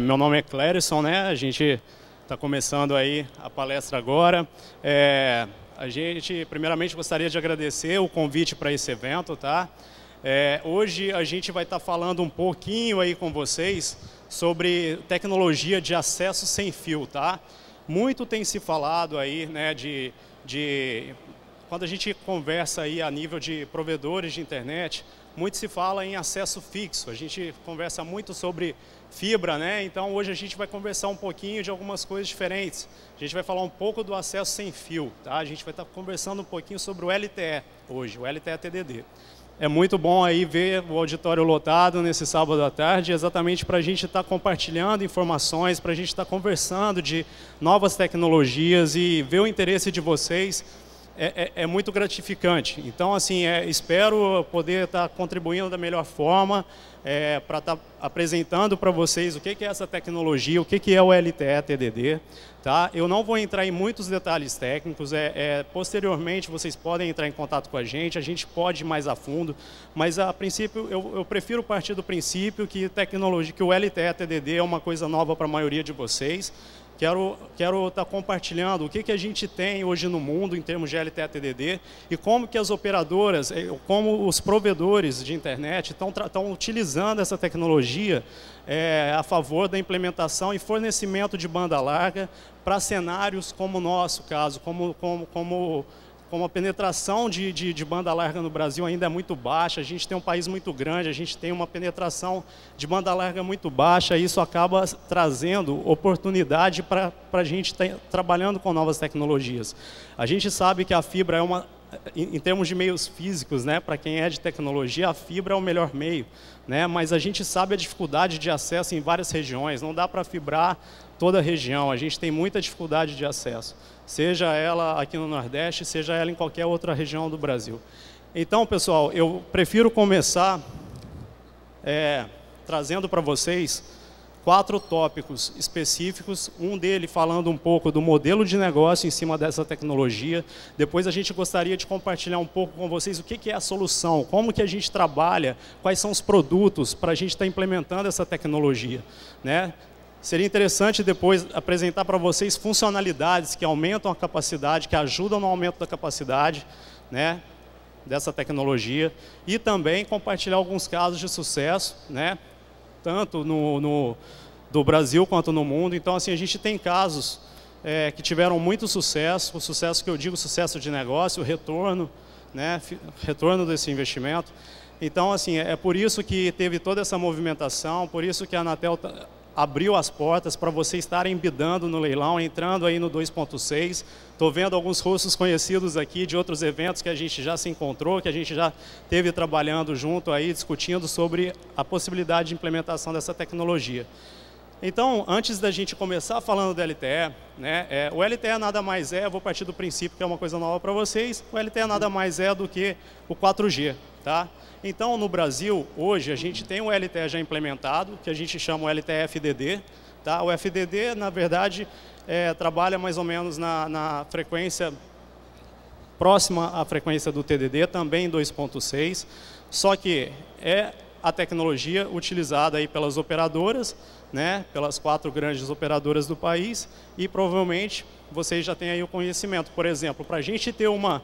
Meu nome é Clérison, né? A gente está começando aí a palestra agora. A gente, primeiramente, gostaria de agradecer o convite para esse evento, tá? Hoje a gente vai estar falando um pouquinho aí com vocês sobre tecnologia de acesso sem fio, tá? Muito tem se falado aí, né, quando a gente conversa aí a nível de provedores de internet, muito se fala em acesso fixo. A gente conversa muito sobre fibra, né? Então hoje a gente vai conversar um pouquinho de algumas coisas diferentes. A gente vai falar um pouco do acesso sem fio, tá? A gente vai estar conversando um pouquinho sobre o LTE hoje, o LTE-TDD. É muito bom aí ver o auditório lotado nesse sábado à tarde, exatamente para a gente estar compartilhando informações, para a gente estar conversando de novas tecnologias e ver o interesse de vocês. É muito gratificante. Então, assim, espero poder estar contribuindo da melhor forma para estar apresentando para vocês o que é essa tecnologia, o que é o LTE-TDD. Tá? Eu não vou entrar em muitos detalhes técnicos, posteriormente vocês podem entrar em contato com a gente pode ir mais a fundo, mas a princípio eu prefiro partir do princípio que que o LTE-TDD é uma coisa nova para a maioria de vocês. Quero estar compartilhando o que a gente tem hoje no mundo em termos de LTE-TDD e como que as operadoras, como os provedores de internet estão utilizando essa tecnologia a favor da implementação e fornecimento de banda larga para cenários como o nosso caso, como a penetração de banda larga no Brasil ainda é muito baixa, a gente tem um país muito grande, a gente tem uma penetração de banda larga muito baixa, e isso acaba trazendo oportunidade para a gente estar trabalhando com novas tecnologias. A gente sabe que a fibra em termos de meios físicos, né, para quem é de tecnologia, a fibra é o melhor meio, né, mas a gente sabe a dificuldade de acesso em várias regiões, não dá para fibrar toda a região, a gente tem muita dificuldade de acesso, seja ela aqui no Nordeste, seja ela em qualquer outra região do Brasil. Então, pessoal, eu prefiro começar trazendo para vocês 4 tópicos específicos, um deles falando um pouco do modelo de negócio em cima dessa tecnologia. Depois a gente gostaria de compartilhar um pouco com vocês o que é a solução, como que a gente trabalha, quais são os produtos para a gente estar implementando essa tecnologia, né? Seria interessante depois apresentar para vocês funcionalidades que aumentam a capacidade, que ajudam no aumento da capacidade, né, dessa tecnologia, e também compartilhar alguns casos de sucesso, né, tanto do Brasil quanto no mundo. Então, assim, a gente tem casos que tiveram muito sucesso, o sucesso que eu digo, sucesso de negócio, o retorno, né, retorno desse investimento. Então, assim, é por isso que teve toda essa movimentação, por isso que a Anatel abriu as portas para vocês estarem bidando no leilão, entrando aí no 2.6. Estou vendo alguns rostos conhecidos aqui de outros eventos que a gente já se encontrou, que a gente já esteve trabalhando junto aí, discutindo sobre a possibilidade de implementação dessa tecnologia. Então, antes da gente começar falando do LTE, né, o LTE nada mais vou partir do princípio que é uma coisa nova para vocês, o LTE nada mais do que o 4G, tá? Então, no Brasil, hoje, a gente tem o LTE já implementado, que a gente chama o LTE-FDD. Tá? O FDD, na verdade, trabalha mais ou menos na frequência próxima à frequência do TDD, também 2.6, só que é a tecnologia utilizada aí pelas operadoras, né, pelas 4 grandes operadoras do país, e provavelmente vocês já têm aí o conhecimento. Por exemplo, para a gente ter uma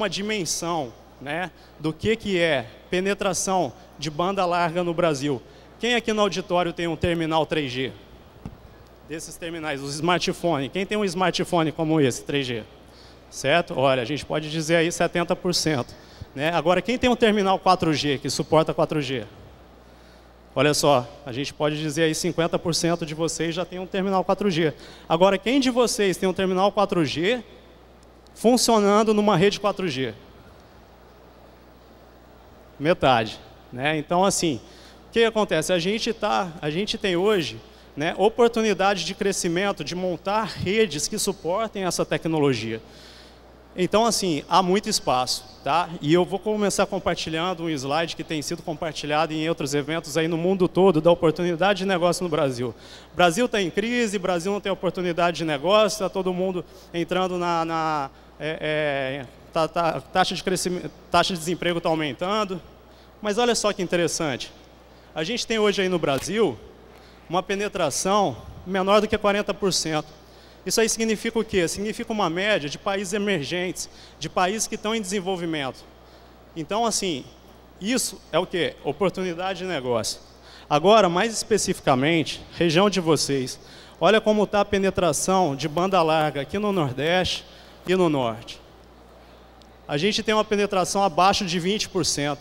dimensão, né, do que é penetração de banda larga no Brasil. Quem aqui no auditório tem um terminal 3G? Desses terminais, os smartphones. Quem tem um smartphone como esse, 3G? Certo? Olha, a gente pode dizer aí 70%. Né? Agora, quem tem um terminal 4G, que suporta 4G? Olha só, a gente pode dizer aí 50% de vocês já tem um terminal 4G. Agora, quem de vocês tem um terminal 4G funcionando numa rede 4G? Metade, né? Então, assim, o que acontece? A gente tem hoje, né, oportunidade de crescimento, de montar redes que suportem essa tecnologia. Então, assim, há muito espaço, tá? E eu vou começar compartilhando um slide que tem sido compartilhado em outros eventos aí no mundo todo, da oportunidade de negócio no Brasil. O Brasil está em crise, o Brasil não tem oportunidade de negócio, está todo mundo entrando taxa de crescimento, taxa de desemprego está aumentando. Mas olha só que interessante. A gente tem hoje aí no Brasil uma penetração menor do que 40%. Isso aí significa o quê? Significa uma média de países emergentes, de países que estão em desenvolvimento. Então, assim, isso é o quê? Oportunidade de negócio. Agora, mais especificamente, região de vocês, olha como está a penetração de banda larga aqui no Nordeste e no Norte. A gente tem uma penetração abaixo de 20%.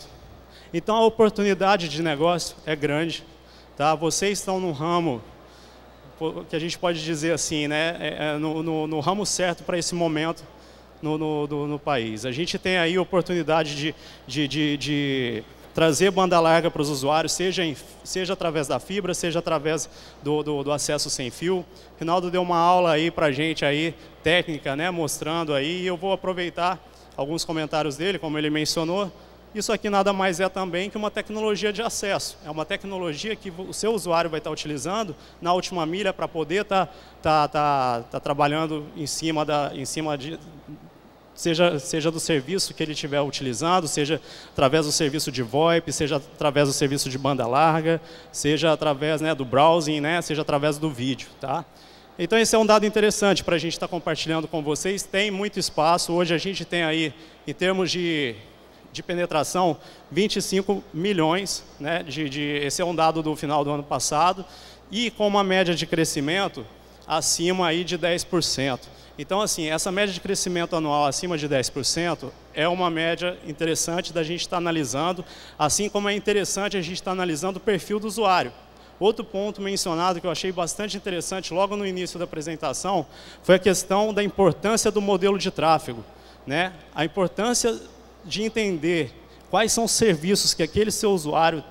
Então, a oportunidade de negócio é grande. Tá? Vocês estão num ramo que a gente pode dizer assim, né, no ramo certo para esse momento no país. A gente tem aí oportunidade de trazer banda larga para os usuários, seja através da fibra, seja através do acesso sem fio. O Rinaldo deu uma aula aí para a gente, aí, técnica, né, mostrando aí, e eu vou aproveitar alguns comentários dele, como ele mencionou. Isso aqui nada mais é também que uma tecnologia de acesso. É uma tecnologia que o seu usuário vai estar utilizando na última milha para poder estar trabalhando em cima de seja do serviço que ele estiver utilizando, seja através do serviço de VoIP, seja através do serviço de banda larga, seja através, né, do browsing, né, seja através do vídeo. Tá? Então, esse é um dado interessante para a gente estar compartilhando com vocês. Tem muito espaço. Hoje a gente tem aí, em termos de penetração, 25 milhões, né, esse é um dado do final do ano passado, e com uma média de crescimento acima aí de 10%. Então, assim, essa média de crescimento anual acima de 10% é uma média interessante da gente estar analisando, assim como é interessante a gente estar analisando o perfil do usuário. Outro ponto mencionado que eu achei bastante interessante logo no início da apresentação foi a questão da importância do modelo de tráfego, né? A importância de entender quais são os serviços que aquele seu usuário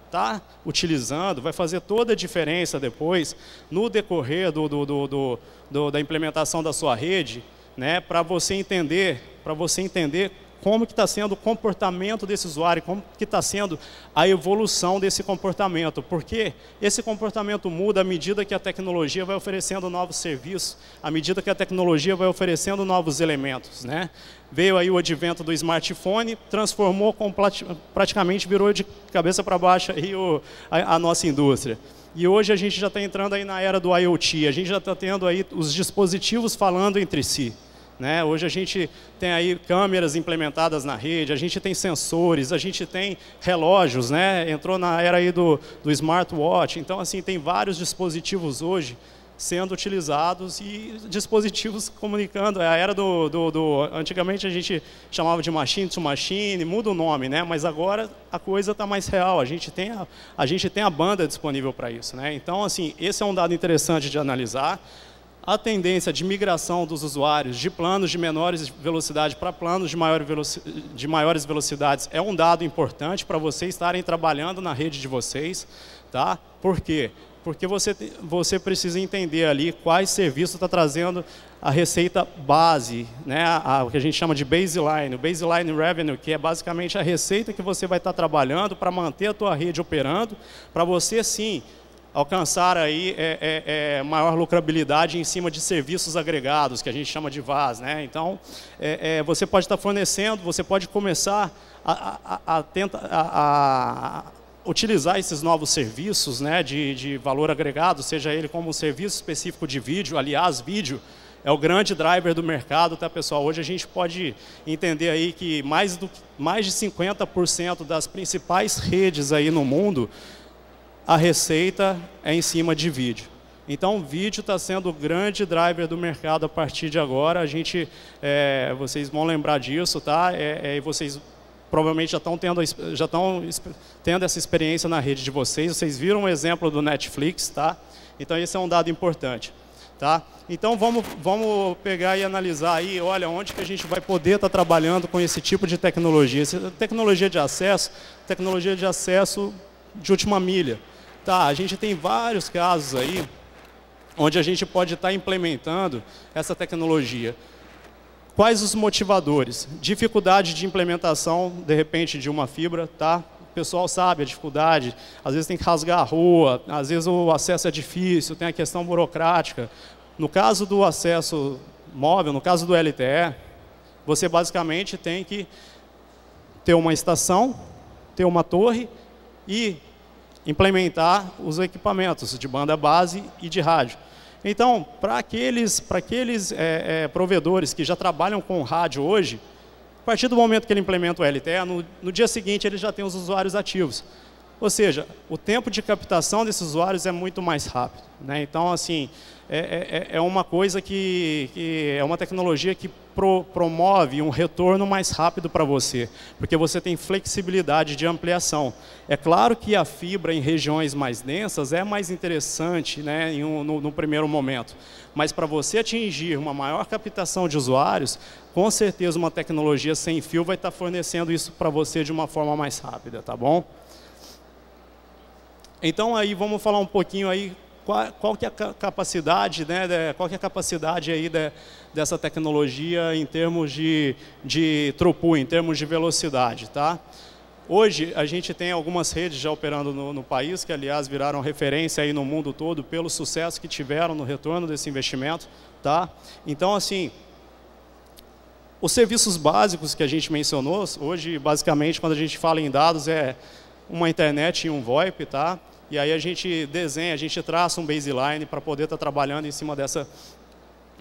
está utilizando, vai fazer toda a diferença depois no decorrer da implementação da sua rede, né, para você entender como que está sendo o comportamento desse usuário, como que está sendo a evolução desse comportamento, porque esse comportamento muda à medida que a tecnologia vai oferecendo novos serviços, à medida que a tecnologia vai oferecendo novos elementos, né? Veio aí o advento do smartphone, transformou, praticamente virou de cabeça para baixo aí a nossa indústria. E hoje a gente já está entrando aí na era do IoT, a gente já está tendo aí os dispositivos falando entre si. Né? Hoje a gente tem aí câmeras implementadas na rede, a gente tem sensores, a gente tem relógios, né? Entrou na era aí do smartwatch. Então, assim, tem vários dispositivos hoje sendo utilizados e dispositivos comunicando. É a era antigamente a gente chamava de machine to machine, muda o nome, né? Mas agora a coisa está mais real, a gente tem a banda disponível para isso, né? Então, assim, esse é um dado interessante de analisar. A tendência de migração dos usuários de planos de menores velocidade para planos de maiores velocidades é um dado importante para vocês estarem trabalhando na rede de vocês. Tá? Por quê? Porque você precisa entender ali quais serviços está trazendo a receita base, né? O que a gente chama de baseline, o baseline revenue, que é basicamente a receita que você vai estar trabalhando para manter a tua rede operando, para você sim alcançar aí maior lucrabilidade em cima de serviços agregados, que a gente chama de VAS, né? Então, você pode estar fornecendo, você pode começar a utilizar esses novos serviços, né, de valor agregado, seja ele como um serviço específico de vídeo. Aliás, vídeo é o grande driver do mercado, tá, pessoal? Hoje a gente pode entender aí que mais de 50% das principais redes aí no mundo, a receita é em cima de vídeo. Então, o vídeo está sendo o grande driver do mercado a partir de agora. Vocês vão lembrar disso, tá? E vocês provavelmente já estão tendo essa experiência na rede de vocês. Vocês viram o exemplo do Netflix, tá? Então, esse é um dado importante, tá? Então, vamos pegar e analisar aí, olha, onde que a gente vai poder estar trabalhando com esse tipo de tecnologia. Tecnologia de acesso de última milha. Tá, a gente tem vários casos aí onde a gente pode estar implementando essa tecnologia. Quais os motivadores? Dificuldade de implementação, de repente, de uma fibra, tá? O pessoal sabe a dificuldade, às vezes tem que rasgar a rua, às vezes o acesso é difícil, tem a questão burocrática. No caso do acesso móvel, no caso do LTE, você basicamente tem que ter uma estação, ter uma torre e implementar os equipamentos de banda base e de rádio. Então, para aqueles provedores que já trabalham com rádio hoje, a partir do momento que ele implementa o LTE, no dia seguinte ele já tem os usuários ativos. Ou seja, o tempo de captação desses usuários é muito mais rápido, né? Então, assim, é uma coisa que é uma tecnologia que promove um retorno mais rápido para você, porque você tem flexibilidade de ampliação. É claro que a fibra em regiões mais densas é mais interessante, né, no primeiro momento, mas para você atingir uma maior captação de usuários, com certeza uma tecnologia sem fio vai estar fornecendo isso para você de uma forma mais rápida, tá bom? Então aí vamos falar um pouquinho aí qual que é a capacidade, né, qual que é a capacidade aí dessa tecnologia em termos de throughput, em termos de velocidade, tá? Hoje a gente tem algumas redes já operando no país, que aliás viraram referência aí no mundo todo pelo sucesso que tiveram no retorno desse investimento, tá? Então, assim, os serviços básicos que a gente mencionou, hoje basicamente quando a gente fala em dados é uma internet e um VoIP, tá? E aí a gente desenha, a gente traça um baseline para poder estar trabalhando em cima dessa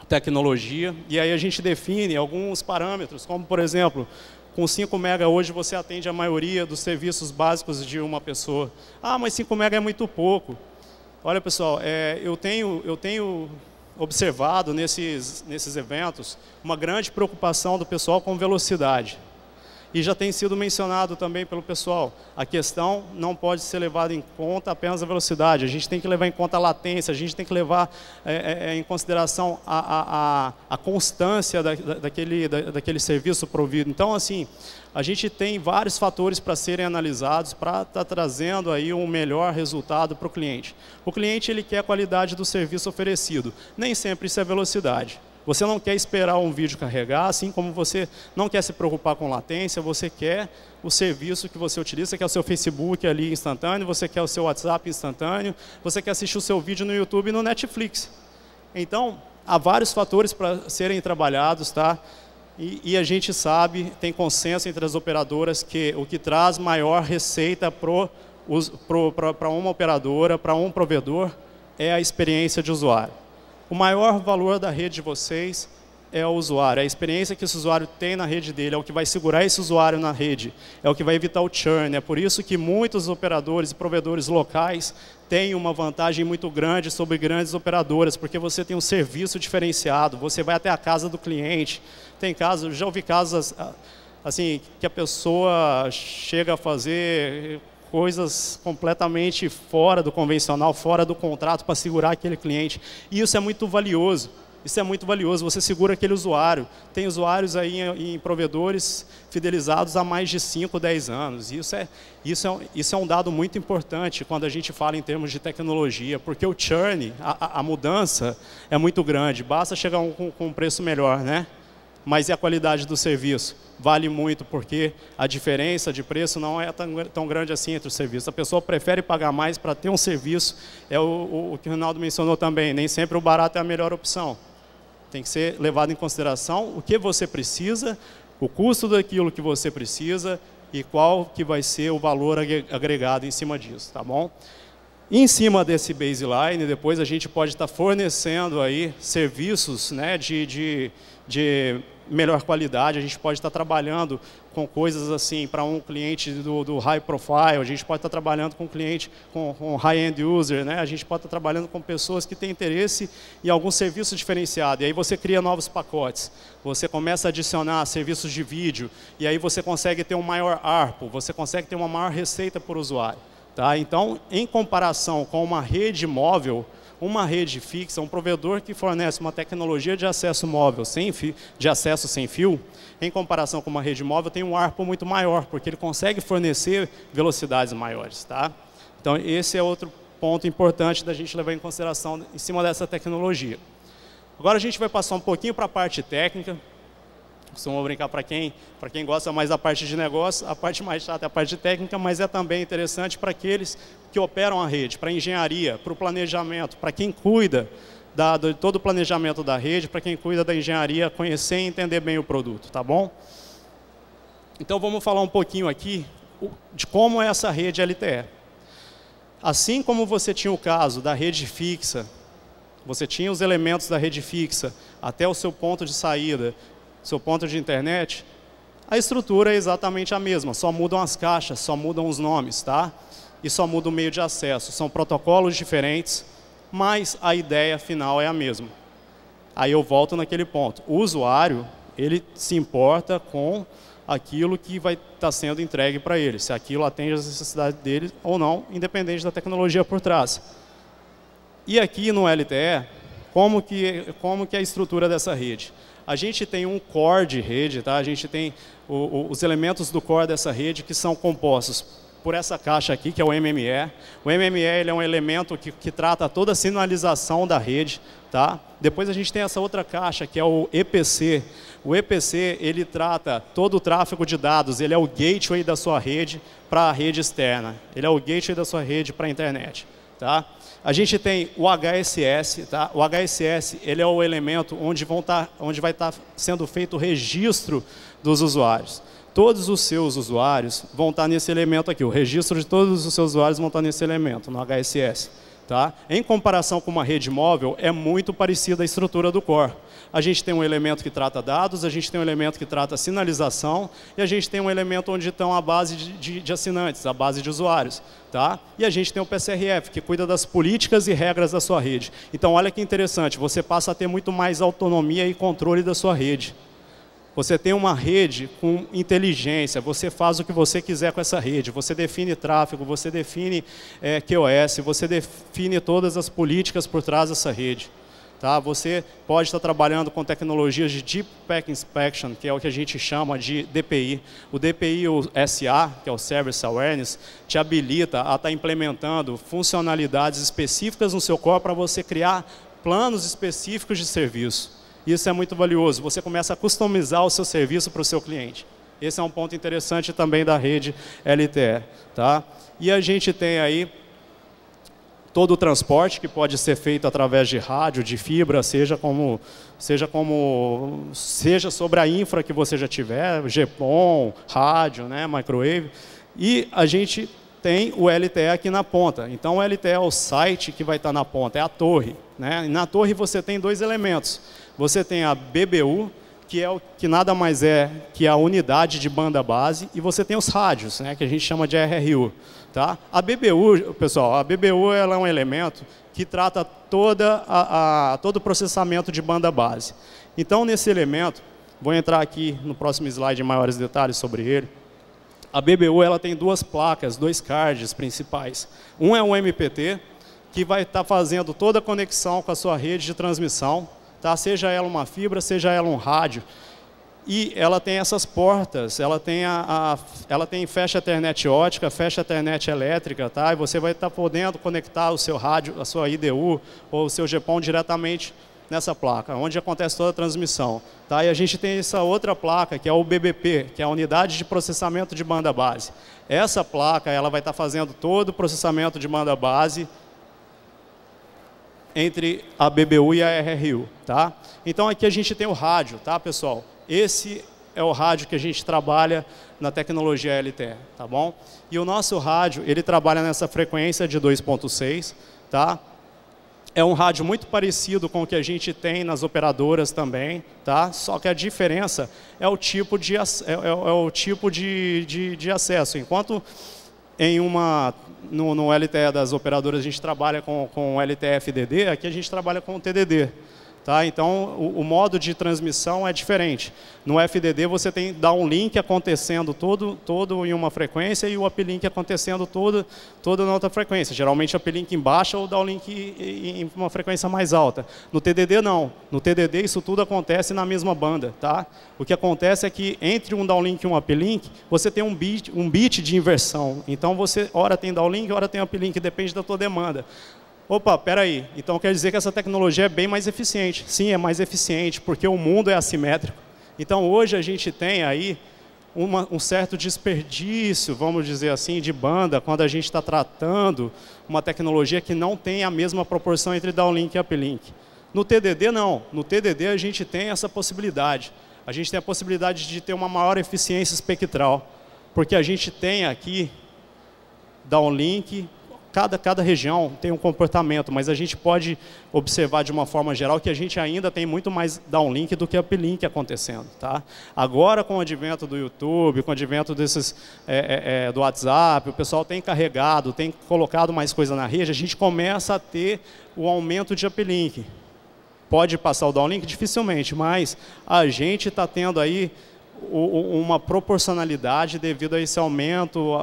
tecnologia. E aí a gente define alguns parâmetros, como por exemplo, com 5 MB hoje você atende a maioria dos serviços básicos de uma pessoa. Ah, mas 5 MB é muito pouco. Olha, pessoal, eu tenho observado nesses eventos uma grande preocupação do pessoal com velocidade. E já tem sido mencionado também pelo pessoal, a questão não pode ser levada em conta apenas a velocidade, a gente tem que levar em conta a latência, a gente tem que levar em consideração a constância daquele serviço provido. Então, assim, a gente tem vários fatores para serem analisados para estar trazendo aí um melhor resultado para o cliente. O cliente ele quer a qualidade do serviço oferecido, nem sempre isso é velocidade. Você não quer esperar um vídeo carregar, assim como você não quer se preocupar com latência, você quer o serviço que você utiliza, você quer o seu Facebook ali instantâneo, você quer o seu WhatsApp instantâneo, você quer assistir o seu vídeo no YouTube e no Netflix. Então, há vários fatores para serem trabalhados, tá? E a gente sabe, tem consenso entre as operadoras que o que traz maior receita para uma operadora, para um provedor, é a experiência de usuário. O maior valor da rede de vocês é o usuário, é a experiência que esse usuário tem na rede dele, é o que vai segurar esse usuário na rede, é o que vai evitar o churn. É por isso que muitos operadores e provedores locais têm uma vantagem muito grande sobre grandes operadoras, porque você tem um serviço diferenciado, você vai até a casa do cliente. Tem casos, já ouvi casos assim, que a pessoa chega a fazer coisas completamente fora do convencional, fora do contrato para segurar aquele cliente. E isso é muito valioso. Isso é muito valioso, você segura aquele usuário. Tem usuários aí em provedores fidelizados há mais de 5, 10 anos. Isso é um dado muito importante quando a gente fala em termos de tecnologia, porque o churn, a mudança é muito grande. Basta chegar com um preço melhor, né? Mas e a qualidade do serviço? Vale muito, porque a diferença de preço não é tão grande assim entre os serviços. A pessoa prefere pagar mais para ter um serviço, é o que o Ronaldo mencionou também, nem sempre o barato é a melhor opção. Tem que ser levado em consideração o que você precisa, o custo daquilo que você precisa e qual que vai ser o valor agregado em cima disso, tá bom? E em cima desse baseline, depois a gente pode estar fornecendo aí serviços, né, de melhor qualidade. A gente pode estar trabalhando com coisas assim para um cliente do high profile, a gente pode estar trabalhando com um cliente com high-end user, né? A gente pode estar trabalhando com pessoas que têm interesse em algum serviço diferenciado. E aí você cria novos pacotes, você começa a adicionar serviços de vídeo, e aí você consegue ter um maior ARPU, você consegue ter uma maior receita por usuário. Tá? Então, em comparação com uma rede móvel, uma rede fixa, um provedor que fornece uma tecnologia de acesso móvel, de acesso sem fio, em comparação com uma rede móvel, tem um ARPU muito maior, porque ele consegue fornecer velocidades maiores. Tá? Então, esse é outro ponto importante da gente levar em consideração em cima dessa tecnologia. Agora a gente vai passar um pouquinho para a parte técnica. Costumo brincar para quem gosta mais da parte de negócio, a parte mais chata é a parte técnica, mas é também interessante para aqueles que operam a rede, para a engenharia, para o planejamento, para quem cuida de todo o planejamento da rede, para quem cuida da engenharia, conhecer e entender bem o produto, tá bom? Então vamos falar um pouquinho aqui de como é essa rede LTE. Assim como você tinha o caso da rede fixa, você tinha os elementos da rede fixa até o seu ponto de saída, seu ponto de internet, a estrutura é exatamente a mesma, só mudam as caixas, só mudam os nomes, tá? E só muda o meio de acesso. São protocolos diferentes, mas a ideia final é a mesma. Aí eu volto naquele ponto. O usuário, ele se importa com aquilo que vai estar sendo entregue para ele, se aquilo atende às necessidades dele ou não, independente da tecnologia por trás. E aqui no LTE, como que é a estrutura dessa rede? A gente tem um core de rede, tá? A gente tem os elementos do core dessa rede que são compostos por essa caixa aqui, que é o MME. O MME ele é um elemento que trata toda a sinalização da rede. Tá? Depois a gente tem essa outra caixa, que é o EPC. O EPC ele trata todo o tráfego de dados, ele é o gateway da sua rede para a rede externa. Ele é o gateway da sua rede para a internet. Tá? A gente tem o HSS. Tá? O HSS ele é o elemento onde vai estar sendo feito o registro dos usuários. Todos os seus usuários vão estar nesse elemento aqui. O registro de todos os seus usuários vão estar nesse elemento, no HSS. Tá? Em comparação com uma rede móvel, é muito parecida a estrutura do core. A gente tem um elemento que trata dados, a gente tem um elemento que trata sinalização, e a gente tem um elemento onde estão a base de assinantes, a base de usuários. Tá? E a gente tem o PCRF, que cuida das políticas e regras da sua rede. Então, olha que interessante, você passa a ter muito mais autonomia e controle da sua rede. Você tem uma rede com inteligência, você faz o que você quiser com essa rede, você define tráfego, você define QoS, você define todas as políticas por trás dessa rede. Tá? Você pode estar trabalhando com tecnologias de Deep Packet Inspection, que é o que a gente chama de DPI. O DPI, o SA, que é o Service Awareness, te habilita a estar implementando funcionalidades específicas no seu core para você criar planos específicos de serviço. Isso é muito valioso. Você começa a customizar o seu serviço para o seu cliente. Esse é um ponto interessante também da rede LTE. Tá? E a gente tem aí todo o transporte que pode ser feito através de rádio, de fibra, seja sobre a infra que você já tiver, GPON, rádio, né, microwave. E a gente tem o LTE aqui na ponta. Então o LTE é o site que vai estar na ponta, é a torre. Né? E na torre você tem dois elementos. Você tem a BBU, que nada mais é que a unidade de banda base, e você tem os rádios, né, que a gente chama de RRU. Tá? A BBU, pessoal, a BBU ela é um elemento que trata todo o processamento de banda base. Então, nesse elemento, vou entrar aqui no próximo slide em maiores detalhes sobre ele. A BBU ela tem duas placas, dois cards principais. Um é um MPT, que vai estar fazendo toda a conexão com a sua rede de transmissão, tá? Seja ela uma fibra, seja ela um rádio. E ela tem essas portas, ela tem fecha Ethernet ótica, fecha Ethernet elétrica, tá? E você vai estar podendo conectar o seu rádio, a sua IDU ou o seu GPON diretamente nessa placa, onde acontece toda a transmissão. Tá? E a gente tem essa outra placa, que é o BBP, que é a unidade de processamento de banda base. Essa placa ela vai estar fazendo todo o processamento de banda base entre a BBU e a RRU. Tá? Então aqui a gente tem o rádio, tá, pessoal? Esse é o rádio que a gente trabalha na tecnologia LTE, tá bom? E o nosso rádio, ele trabalha nessa frequência de 2.6, tá? É um rádio muito parecido com o que a gente tem nas operadoras também, tá? Só que a diferença é o tipo de acesso. Enquanto no LTE das operadoras a gente trabalha com o LTE-FDD, aqui a gente trabalha com o TDD. Tá? Então, o modo de transmissão é diferente. No FDD, você tem downlink acontecendo todo em uma frequência e o uplink acontecendo todo na outra frequência. Geralmente, uplink em baixa ou downlink em uma frequência mais alta. No TDD, não. No TDD, isso tudo acontece na mesma banda. Tá? O que acontece é que, entre um downlink e um uplink, você tem um bit de inversão. Então, você, ora tem downlink, ora tem uplink, depende da tua demanda. Opa, espera aí. Então quer dizer que essa tecnologia é bem mais eficiente. Sim, é mais eficiente, porque o mundo é assimétrico. Então hoje a gente tem aí um certo desperdício, vamos dizer assim, de banda, quando a gente está tratando uma tecnologia que não tem a mesma proporção entre downlink e uplink. No TDD, não. No TDD a gente tem essa possibilidade. A gente tem a possibilidade de ter uma maior eficiência espectral, porque a gente tem aqui downlink, cada região tem um comportamento, mas a gente pode observar de uma forma geral que a gente ainda tem muito mais downlink do que uplink acontecendo. Tá? Agora, com o advento do YouTube, com o advento do WhatsApp, o pessoal tem carregado, tem colocado mais coisa na rede, a gente começa a ter o aumento de uplink. Pode passar o downlink? Dificilmente, mas a gente está tendo aí uma proporcionalidade devido a esse aumento,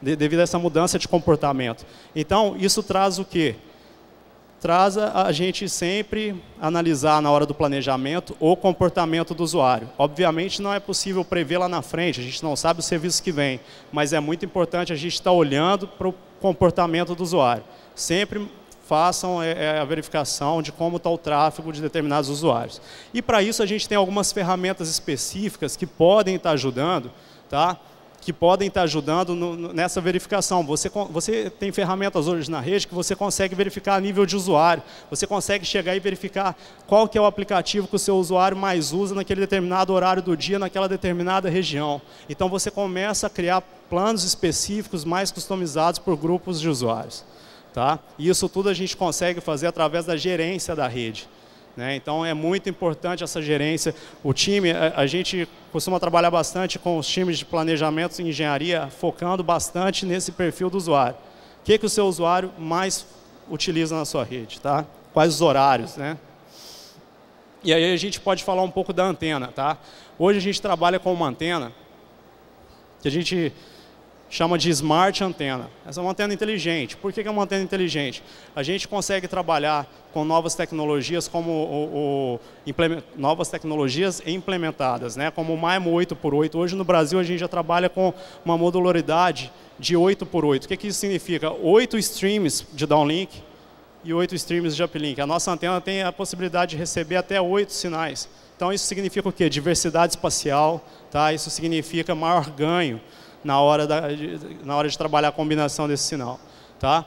devido a essa mudança de comportamento. Então, isso traz o quê? Traz a gente sempre analisar na hora do planejamento o comportamento do usuário. Obviamente não é possível prever lá na frente, a gente não sabe os serviços que vêm, mas é muito importante a gente estar olhando para o comportamento do usuário. Sempre façam a verificação de como está o tráfego de determinados usuários. E para isso a gente tem algumas ferramentas específicas que podem estar ajudando, tá? Que podem estar ajudando nessa verificação. Você tem ferramentas hoje na rede que você consegue verificar a nível de usuário. Você consegue chegar e verificar qual que é o aplicativo que o seu usuário mais usa naquele determinado horário do dia, naquela determinada região. Então você começa a criar planos específicos mais customizados por grupos de usuários. Tá? E isso tudo a gente consegue fazer através da gerência da rede. Né? Então é muito importante essa gerência. O time, a gente costuma trabalhar bastante com os times de planejamento e engenharia, focando bastante nesse perfil do usuário. O que o seu usuário mais utiliza na sua rede? Tá? Quais os horários? Né? E aí a gente pode falar um pouco da antena. Tá? Hoje a gente trabalha com uma antena que a gente chama de Smart Antena. Essa é uma antena inteligente. Por que é uma antena inteligente? A gente consegue trabalhar com novas tecnologias, como novas tecnologias implementadas, né? Como o MIMO 8x8. Hoje no Brasil a gente já trabalha com uma modularidade de 8x8. O que isso significa? 8 streams de downlink e 8 streams de uplink. A nossa antena tem a possibilidade de receber até 8 sinais. Então isso significa o quê? Diversidade espacial, tá? Isso significa maior ganho na hora de trabalhar a combinação desse sinal. Tá?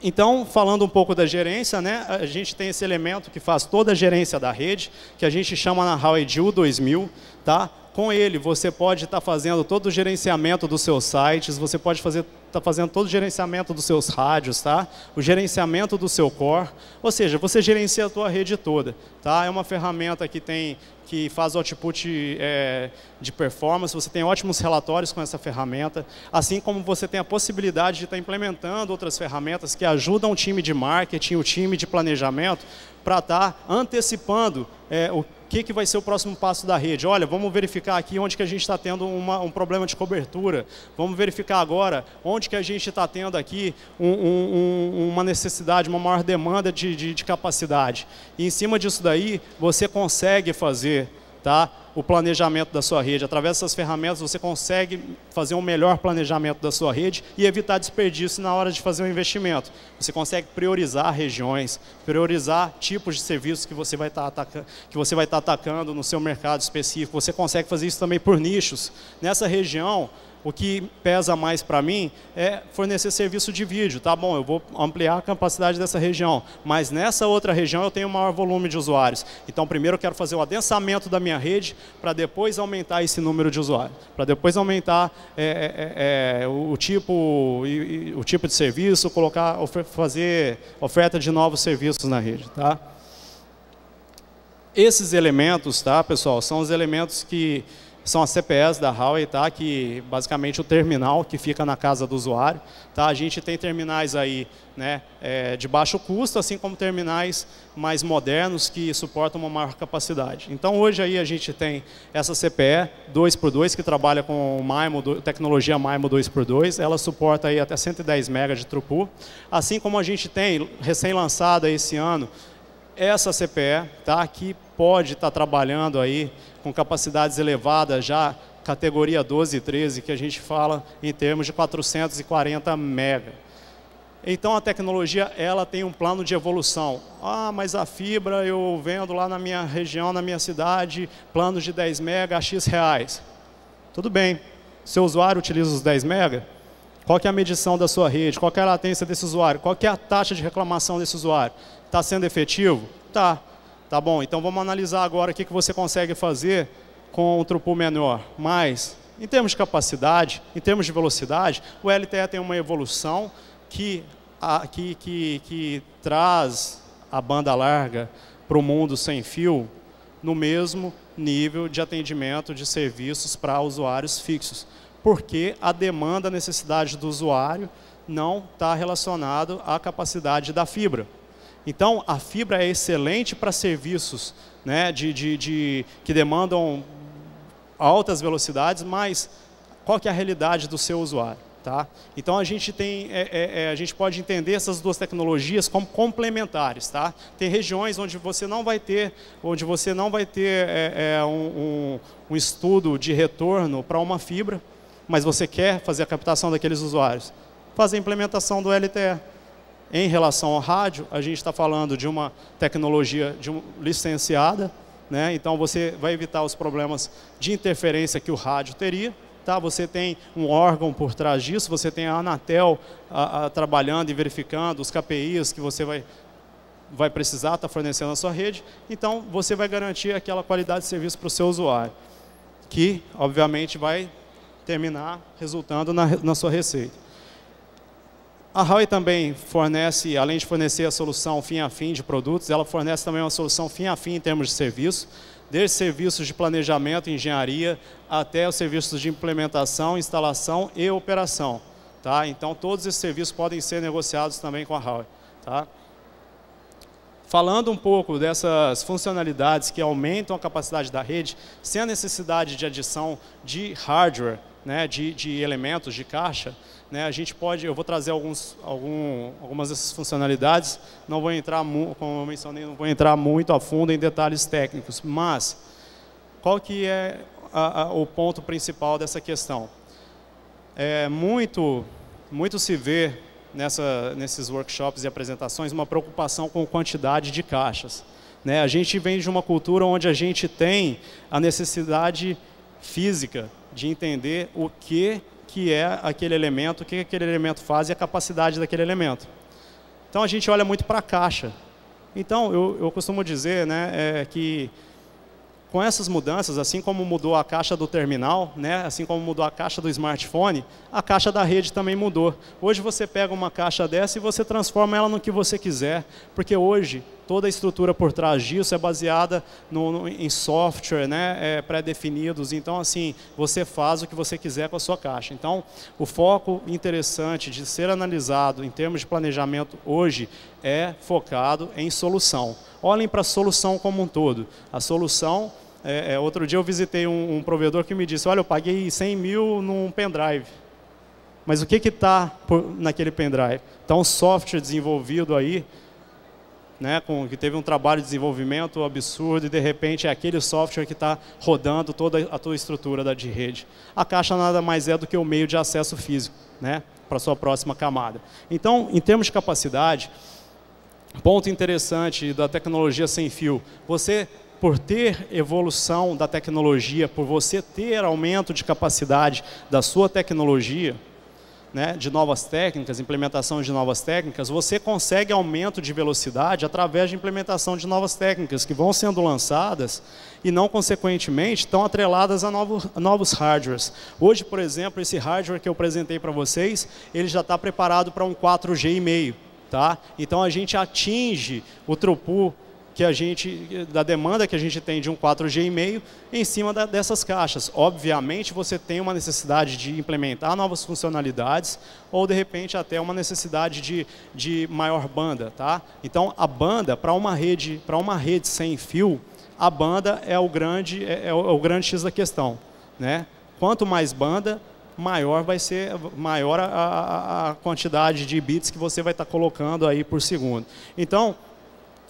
Então, falando um pouco da gerência, né, a gente tem esse elemento que faz toda a gerência da rede, que a gente chama na Huawei Duo 2000. Tá? Com ele, você pode estar fazendo todo o gerenciamento dos seus sites, você pode estar fazendo todo o gerenciamento dos seus rádios, tá? O gerenciamento do seu core, ou seja, você gerencia a tua rede toda. Tá? É uma ferramenta que faz output de performance, você tem ótimos relatórios com essa ferramenta, assim como você tem a possibilidade de estar implementando outras ferramentas que ajudam o time de marketing, o time de planejamento, para estar antecipando o que vai ser o próximo passo da rede. Olha, vamos verificar aqui onde que a gente está tendo um problema de cobertura, vamos verificar agora onde que a gente está tendo aqui uma necessidade, uma maior demanda de capacidade. E em cima disso daí, você consegue fazer, tá, o planejamento da sua rede. Através dessas ferramentas você consegue fazer um melhor planejamento da sua rede e evitar desperdício na hora de fazer um investimento. Você consegue priorizar regiões, priorizar tipos de serviços que você vai estar atacando no seu mercado específico. Você consegue fazer isso também por nichos. Nessa região, o que pesa mais para mim é fornecer serviço de vídeo. Tá bom, eu vou ampliar a capacidade dessa região, mas nessa outra região eu tenho um maior volume de usuários. Então, primeiro eu quero fazer o adensamento da minha rede para depois aumentar esse número de usuários, para depois aumentar o tipo de serviço, fazer oferta de novos serviços na rede. Tá? Esses elementos, tá, pessoal, são os elementos que são as CPEs da Huawei, tá? Que basicamente o terminal que fica na casa do usuário. Tá? A gente tem terminais aí, né, de baixo custo, assim como terminais mais modernos que suportam uma maior capacidade. Então hoje aí a gente tem essa CPE 2x2 que trabalha com tecnologia MIMO 2x2, ela suporta aí até 110 MB de throughput, assim como a gente tem recém-lançada esse ano essa CPE, tá, que pode estar trabalhando aí com capacidades elevadas já, categoria 12 e 13, que a gente fala em termos de 440 MB. Então a tecnologia ela tem um plano de evolução. Ah, mas a fibra eu vendo lá na minha região, na minha cidade, planos de 10 MB a X reais. Tudo bem, seu usuário utiliza os 10 MB? Qual que é a medição da sua rede? Qual que é a latência desse usuário? Qual que é a taxa de reclamação desse usuário? Está sendo efetivo? Tá. Tá bom, então vamos analisar agora o que você consegue fazer com o throughput menor. Mas Em termos de capacidade, em termos de velocidade, o LTE tem uma evolução que traz a banda larga para o mundo sem fio no mesmo nível de atendimento de serviços para usuários fixos, porque a demanda, a necessidade do usuário não está relacionado à capacidade da fibra. Então, a fibra é excelente para serviços, né, que demandam altas velocidades, mas qual que é a realidade do seu usuário? Tá? Então, a gente pode entender essas duas tecnologias como complementares. Tá? Tem regiões onde você não vai ter, um estudo de retorno para uma fibra, mas você quer fazer a captação daqueles usuários. Fazer a implementação do LTE. Em relação ao rádio, a gente está falando de uma tecnologia licenciada, né? Então você vai evitar os problemas de interferência que o rádio teria. Tá? Você tem um órgão por trás disso, você tem a Anatel trabalhando e verificando os KPIs que você vai precisar estar fornecendo na sua rede. Então você vai garantir aquela qualidade de serviço para o seu usuário, que obviamente vai terminar resultando na sua receita. A Huawei também fornece, além de fornecer a solução fim a fim de produtos, ela fornece também uma solução fim a fim em termos de serviço, desde serviços de planejamento e engenharia até os serviços de implementação, instalação e operação. Tá? Então, todos esses serviços podem ser negociados também com a Huawei. Tá? Falando um pouco dessas funcionalidades que aumentam a capacidade da rede, sem a necessidade de adição de hardware, né, de elementos, de caixa, né, a gente pode, eu vou trazer algumas dessas funcionalidades, não vou entrar, como eu mencionei, não vou entrar muito a fundo em detalhes técnicos, mas qual que é o ponto principal dessa questão? Muito se vê nesses workshops e apresentações uma preocupação com quantidade de caixas. Né? A gente vem de uma cultura onde a gente tem a necessidade física de entender o que é aquele elemento, o que aquele elemento faz e a capacidade daquele elemento. Então a gente olha muito para a caixa. Então eu costumo dizer, né, que com essas mudanças, assim como mudou a caixa do terminal, né, assim como mudou a caixa do smartphone, a caixa da rede também mudou. Hoje você pega uma caixa dessa e você transforma ela no que você quiser, porque hoje toda a estrutura por trás disso é baseada em software, né, pré-definidos. Então, assim, você faz o que você quiser com a sua caixa. Então, o foco interessante de ser analisado em termos de planejamento hoje é focado em solução. Olhem para a solução como um todo. A solução, outro dia eu visitei um provedor que me disse, olha, eu paguei 100 mil num pendrive. Mas o que está naquele pendrive? Está um software desenvolvido aí, né, que teve um trabalho de desenvolvimento absurdo e de repente é aquele software que está rodando toda a tua estrutura de rede. A caixa nada mais é do que o meio de acesso físico, né, para a sua próxima camada. Então, em termos de capacidade, ponto interessante da tecnologia sem fio, você, por ter evolução da tecnologia, por você ter aumento de capacidade da sua tecnologia, né, de novas técnicas, implementação de novas técnicas, você consegue aumento de velocidade através de implementação de novas técnicas que vão sendo lançadas e não, consequentemente, estão atreladas a novos hardwares. Hoje, por exemplo, esse hardware que eu apresentei para vocês, ele já está preparado para um 4G/5. Tá? Então, a gente atinge o throughput da demanda que a gente tem de um 4G/5 em cima dessas caixas. Obviamente, você tem uma necessidade de implementar novas funcionalidades ou, de repente, até uma necessidade de maior banda. Tá? Então, a banda, para uma rede sem fio, a banda é o grande X da questão. Né? Quanto mais banda, maior vai ser a quantidade de bits que você vai estar colocando aí por segundo. Então,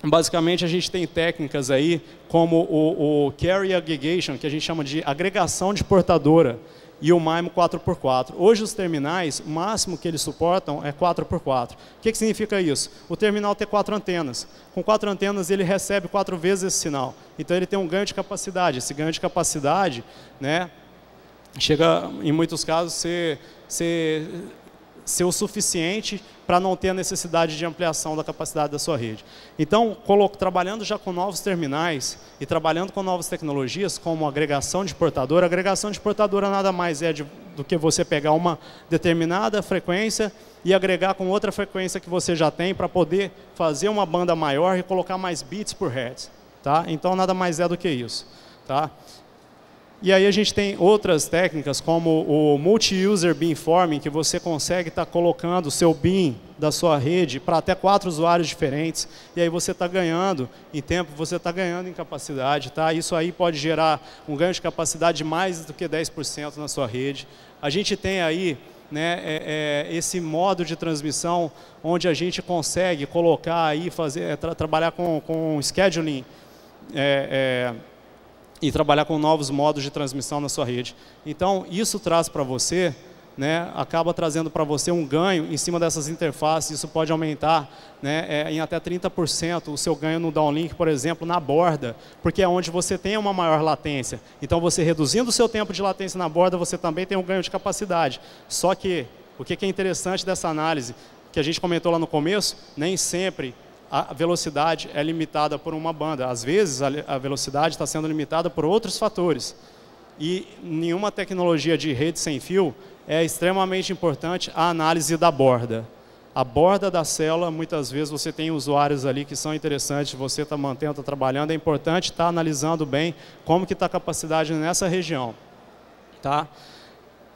basicamente, a gente tem técnicas aí como o Carrier Aggregation, que a gente chama de agregação de portadora, e o MIMO 4x4. Hoje, os terminais, o máximo que eles suportam é 4x4. O que significa isso? O terminal tem 4 antenas. Com 4 antenas, ele recebe 4 vezes esse sinal. Então, ele tem um ganho de capacidade. Esse ganho de capacidade, né, chega, em muitos casos, ser ser o suficiente para não ter a necessidade de ampliação da capacidade da sua rede. Então, trabalhando já com novos terminais e trabalhando com novas tecnologias, como agregação de portadora nada mais é do que você pegar uma determinada frequência e agregar com outra frequência que você já tem para poder fazer uma banda maior e colocar mais bits por hertz. Tá? Então, nada mais é do que isso. Tá? E aí a gente tem outras técnicas, como o Multi-User Beamforming, que você consegue estar colocando o seu beam da sua rede para até 4 usuários diferentes, e aí você está ganhando em tempo, você está ganhando em capacidade. Tá? Isso aí pode gerar um ganho de capacidade de mais do que 10% na sua rede. A gente tem aí, né, esse modo de transmissão onde a gente consegue colocar aí, trabalhar com scheduling, e trabalhar com novos modos de transmissão na sua rede. Então, isso traz para você, né, acaba trazendo para você um ganho em cima dessas interfaces. Isso pode aumentar, né, em até 30% o seu ganho no downlink, por exemplo, na borda, porque é onde você tem uma maior latência. Então, você reduzindo o seu tempo de latência na borda, você também tem um ganho de capacidade. Só que, o que é interessante dessa análise, que a gente comentou lá no começo, nem sempre a velocidade é limitada por uma banda. Às vezes, a velocidade está sendo limitada por outros fatores. E nenhuma tecnologia de rede sem fio é extremamente importante a análise da borda. A borda da célula, muitas vezes você tem usuários ali que são interessantes, você está mantendo, está trabalhando, é importante estar analisando bem como que está a capacidade nessa região. Tá?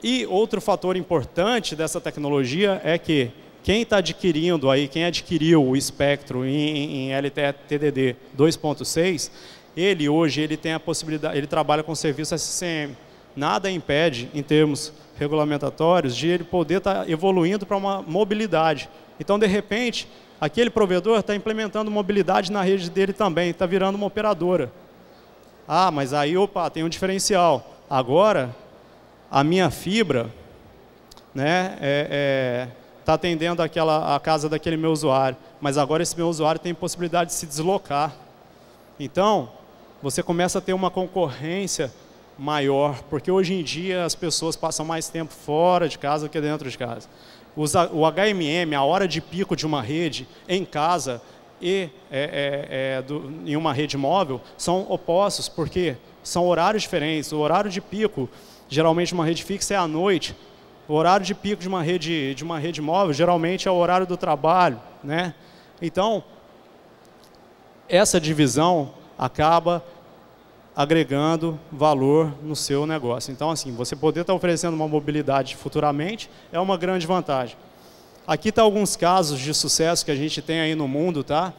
E outro fator importante dessa tecnologia é que quem está adquirindo aí, quem adquiriu o espectro em LTE-TDD 2.6, ele hoje tem a possibilidade, ele trabalha com serviço SCM. Nada impede, em termos regulamentatórios, de ele poder estar evoluindo para uma mobilidade. Então, de repente, aquele provedor está implementando mobilidade na rede dele também, está virando uma operadora. Ah, mas aí, opa, tem um diferencial. Agora, a minha fibra, né, está atendendo a casa daquele meu usuário, mas agora esse meu usuário tem possibilidade de se deslocar. Então, você começa a ter uma concorrência maior, porque hoje em dia as pessoas passam mais tempo fora de casa do que dentro de casa. O HMM, a hora de pico de uma rede em casa e em uma rede móvel, são opostos, porque são horários diferentes. O horário de pico, geralmente uma rede fixa, é à noite. O horário de pico de uma rede móvel, geralmente, é o horário do trabalho, né? Então, essa divisão acaba agregando valor no seu negócio. Então, assim, você poder estar oferecendo uma mobilidade futuramente é uma grande vantagem. Aqui está alguns casos de sucesso que a gente tem aí no mundo, tá?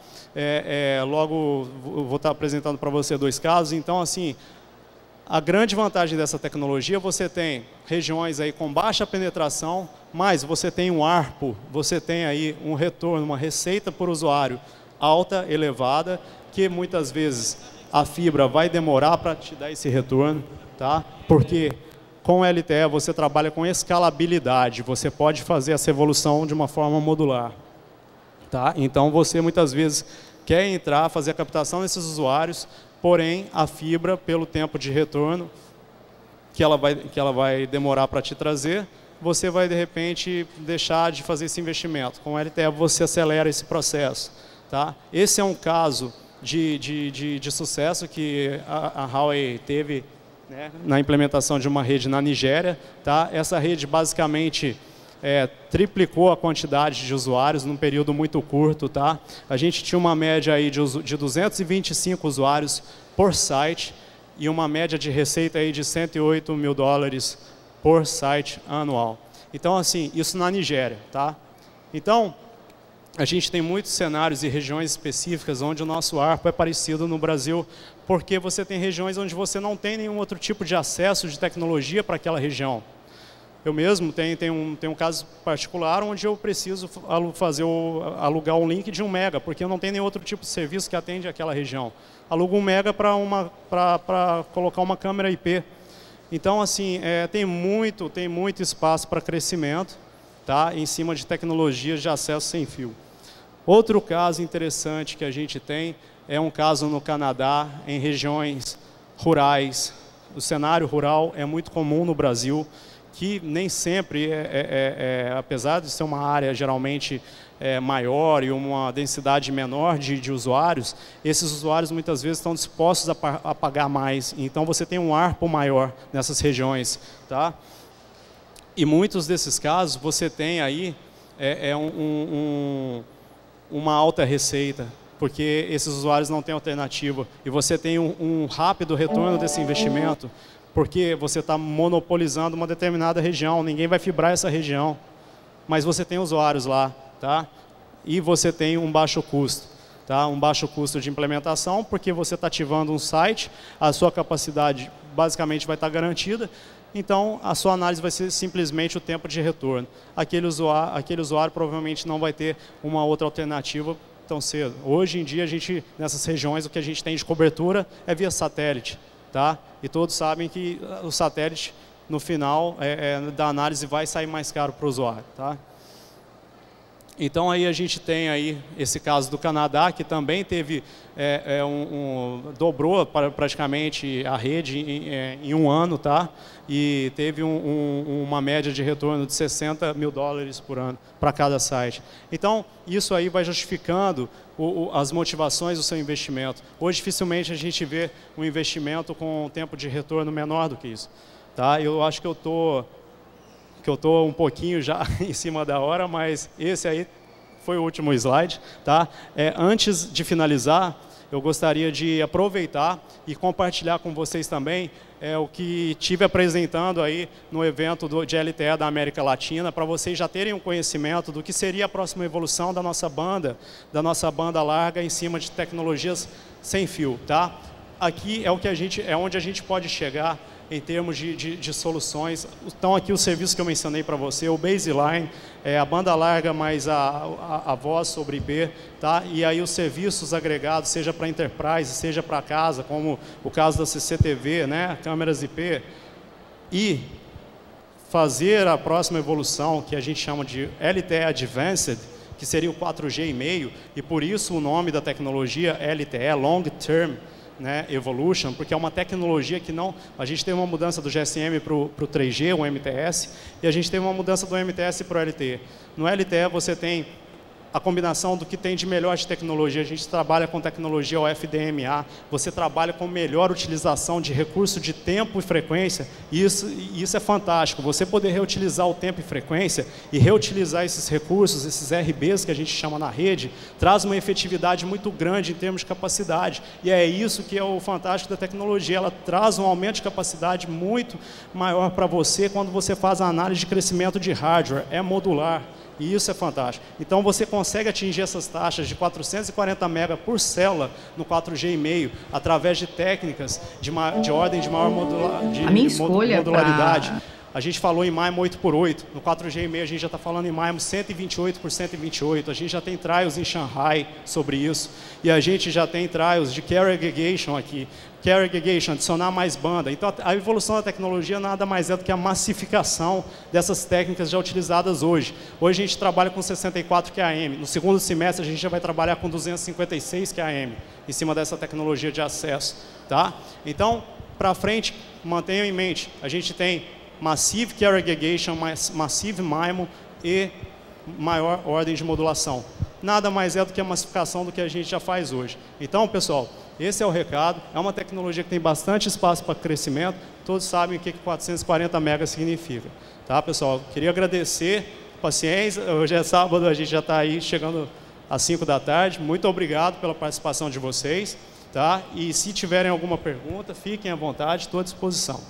Logo, vou estar apresentando para você 2 casos. Então, assim, a grande vantagem dessa tecnologia, você tem regiões aí com baixa penetração, mas você tem um ARPU, você tem aí um retorno, uma receita por usuário alta, elevada, que muitas vezes a fibra vai demorar para te dar esse retorno, tá? Porque com LTE você trabalha com escalabilidade, você pode fazer essa evolução de uma forma modular. Tá? Então você muitas vezes quer entrar, fazer a captação desses usuários, porém a fibra, pelo tempo de retorno que ela vai demorar para te trazer, você vai de repente deixar de fazer esse investimento. Com o LTE você acelera esse processo. Tá? Esse é um caso de sucesso que a Huawei teve, né, na implementação de uma rede na Nigéria. Tá? Essa rede basicamente triplicou a quantidade de usuários num período muito curto. Tá? A gente tinha uma média aí de 225 usuários por site e uma média de receita aí de $108 mil por site anual. Então, assim, isso na Nigéria. Tá? Então, a gente tem muitos cenários e regiões específicas onde o nosso ARPU é parecido no Brasil, porque você tem regiões onde você não tem nenhum outro tipo de acesso de tecnologia para aquela região. Eu mesmo tenho um caso particular onde eu preciso alugar um link de 1 mega, porque eu não tenho nenhum outro tipo de serviço que atende aquela região. Alugo 1 mega para colocar uma câmera IP. Então, assim, tem muito espaço para crescimento, tá? Em cima de tecnologias de acesso sem fio. Outro caso interessante que a gente tem é um caso no Canadá, em regiões rurais. O cenário rural é muito comum no Brasil, que nem sempre, apesar de ser uma área geralmente maior e uma densidade menor de usuários, esses usuários muitas vezes estão dispostos a pagar mais. Então você tem um ARPU maior nessas regiões. Tá? E muitos desses casos você tem aí uma alta receita, porque esses usuários não têm alternativa. E você tem um rápido retorno desse investimento, porque você está monopolizando uma determinada região, ninguém vai fibrar essa região, mas você tem usuários lá, tá? E você tem um baixo custo, tá? Um baixo custo de implementação, porque você está ativando um site, a sua capacidade basicamente vai estar garantida, então a sua análise vai ser simplesmente o tempo de retorno. Aquele usuário provavelmente não vai ter uma outra alternativa tão cedo. Hoje em dia, nessas regiões, o que a gente tem de cobertura é via satélite. Tá? E todos sabem que o satélite, no final da análise, vai sair mais caro para o usuário. Tá? Então, aí a gente tem aí esse caso do Canadá, que também teve, dobrou praticamente a rede em um ano, tá? E teve uma média de retorno de $60 mil por ano para cada site. Então, isso aí vai justificando as motivações do seu investimento. Hoje, dificilmente a gente vê um investimento com um tempo de retorno menor do que isso. Tá? Eu acho que eu estou um pouquinho já em cima da hora, mas esse aí foi o último slide. Tá? Antes de finalizar, eu gostaria de aproveitar e compartilhar com vocês também o que tive apresentando aí no evento de LTE da América Latina, para vocês já terem um conhecimento do que seria a próxima evolução da nossa banda larga em cima de tecnologias sem fio. Tá? Aqui é onde a gente pode chegar em termos de soluções. Estão aqui os serviços que eu mencionei para você, o baseline, a banda larga mais a voz sobre IP, tá? E aí os serviços agregados, seja para enterprise, seja para casa, como o caso da CCTV, né? Câmeras IP, e fazer a próxima evolução, que a gente chama de LTE Advanced, que seria o 4G e meio, e por isso o nome da tecnologia LTE, Long Term, né, Evolution, porque é uma tecnologia que não... A gente teve uma mudança do GSM para o 3G, o MTS, e a gente teve uma mudança do MTS para o LTE. No LTE você tem a combinação do que tem de melhor de tecnologia. A gente trabalha com tecnologia FDMA, você trabalha com melhor utilização de recurso de tempo e frequência, e isso é fantástico. Você poder reutilizar o tempo e frequência e reutilizar esses recursos, esses RBs que a gente chama na rede, traz uma efetividade muito grande em termos de capacidade. E é isso que é o fantástico da tecnologia, ela traz um aumento de capacidade muito maior para você quando você faz a análise de crescimento de hardware, é modular. E isso é fantástico. Então você consegue atingir essas taxas de 440 MB por célula no 4G e meio através de técnicas de ordem de maior modularidade. A gente falou em MIMO 8x8, no 4G e meio a gente já está falando em MIMO 128 por 128, a gente já tem trials em Shanghai sobre isso, e a gente já tem trials de carrier aggregation aqui. Carrier aggregation, adicionar mais banda. Então a evolução da tecnologia nada mais é do que a massificação dessas técnicas já utilizadas hoje. Hoje a gente trabalha com 64 QAM, no segundo semestre a gente já vai trabalhar com 256 QAM, em cima dessa tecnologia de acesso. Tá? Então, para frente, mantenham em mente, a gente tem Massive Carrier Aggregation, Massive MIMO e maior ordem de modulação. Nada mais é do que a massificação do que a gente já faz hoje. Então, pessoal, esse é o recado. É uma tecnologia que tem bastante espaço para crescimento. Todos sabem o que 440 MB significa. Tá, pessoal? Queria agradecer a paciência. Hoje é sábado, a gente já está aí chegando às 5 da tarde. Muito obrigado pela participação de vocês. Tá? E se tiverem alguma pergunta, fiquem à vontade, estou à disposição.